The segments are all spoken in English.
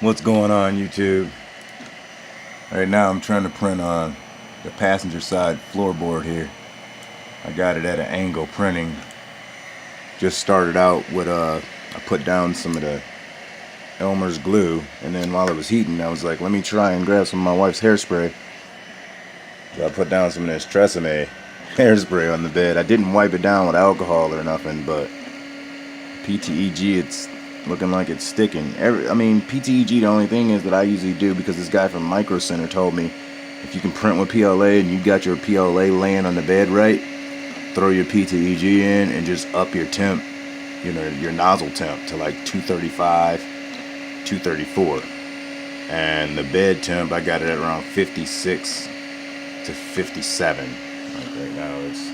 What's going on, YouTube? Right now I'm trying to print on the passenger side floorboard here. I got it at an angle printing. Just started out with I put down some of the Elmer's glue, and then while it was heating I was like, let me try and grab some of my wife's hairspray. So I put down some of this Tresemme hairspray on the bed. I didn't wipe it down with alcohol or nothing, but pteg, it's looking like it's sticking. Pteg, the only thing is that I usually do, because this guy from Micro Center told me if you can print with PLA and you got your PLA laying on the bed right, throw your pteg in and just up your temp, your nozzle temp to like 235, 234. And the bed temp, I got it at around 56 to 57. Like right now it's.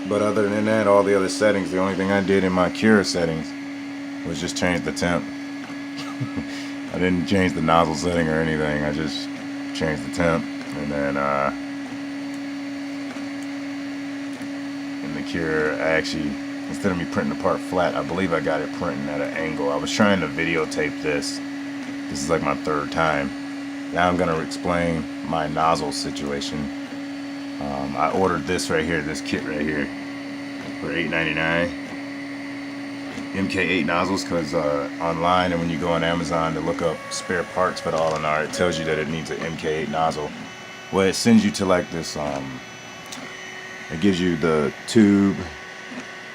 But other than that, all the other settings, the only thing I did in my Cure settings was just change the temp. I didn't change the nozzle setting or anything. I just changed the temp. And then in the Cure, I actually, instead of me printing the part flat, I believe I got it printing at an angle. I was trying to videotape this. This is like my third time. Now I'm going to explain my nozzle situation. I ordered this right here, this kit right here, for $8.99. MK8 nozzles, because online and when you go on Amazon to look up spare parts for the All-in-R, it tells you that it needs an MK8 nozzle. Well, it sends you to like this, it gives you the tube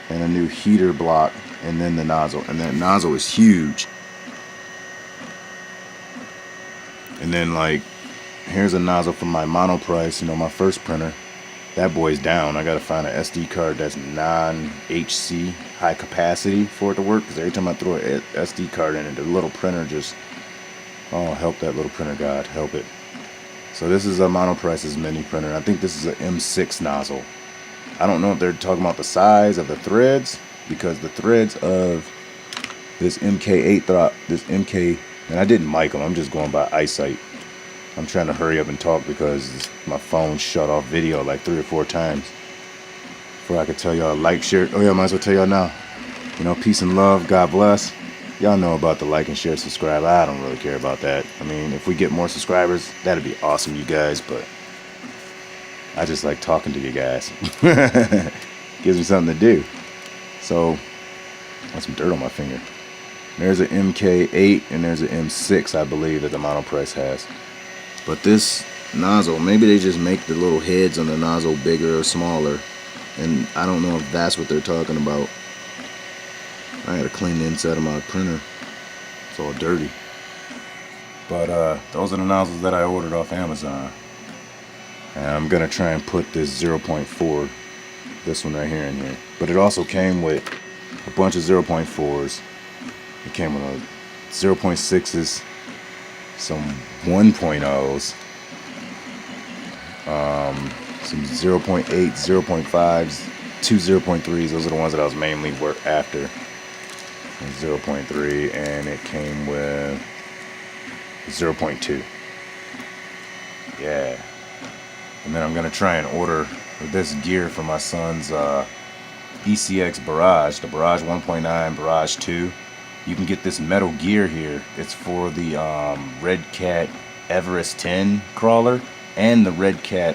and a new heater block and then the nozzle. And that nozzle is huge. And then like, here's a nozzle from my Monoprice, my first printer. That boy's down. I gotta find an SD card that's non-HC, high capacity for it to work, because every time I throw an SD card in it, the little printer just, oh, help that little printer, God, help it. So this is a Monoprice's mini printer. I think this is an M6 nozzle. I don't know if they're talking about the size of the threads, because the threads of this MK8 and I didn't mic them, I'm just going by eyesight. I'm trying to hurry up and talk because my phone shut off video like 3 or 4 times before I could tell y'all like, share. Oh yeah, I might as well tell y'all now. Peace and love, God bless. Y'all know about the like and share, subscribe. I don't really care about that. If we get more subscribers, that'd be awesome, you guys, but I just like talking to you guys. Gives me something to do. So, got some dirt on my finger. There's an MK8 and there's an M6, I believe, that the Monoprice has. But this nozzle, maybe they just make the little heads on the nozzle bigger or smaller, and I don't know if that's what they're talking about. I gotta clean the inside of my printer. It's all dirty. But those are the nozzles that I ordered off Amazon. And I'm gonna try and put this 0.4, this one right here, in here. But it also came with a bunch of 0.4s. It came with a 0.6s, some 1.0s, some 0.8, 0.5s, 2 0.3s. Those are the ones that I was mainly after. 0.3, and it came with 0.2. Yeah. And then I'm gonna try and order this gear for my son's ECX Barrage, the Barrage 1.9, Barrage 2. You can get this metal gear here. It's for the Red Cat Everest 10 crawler and the Red Cat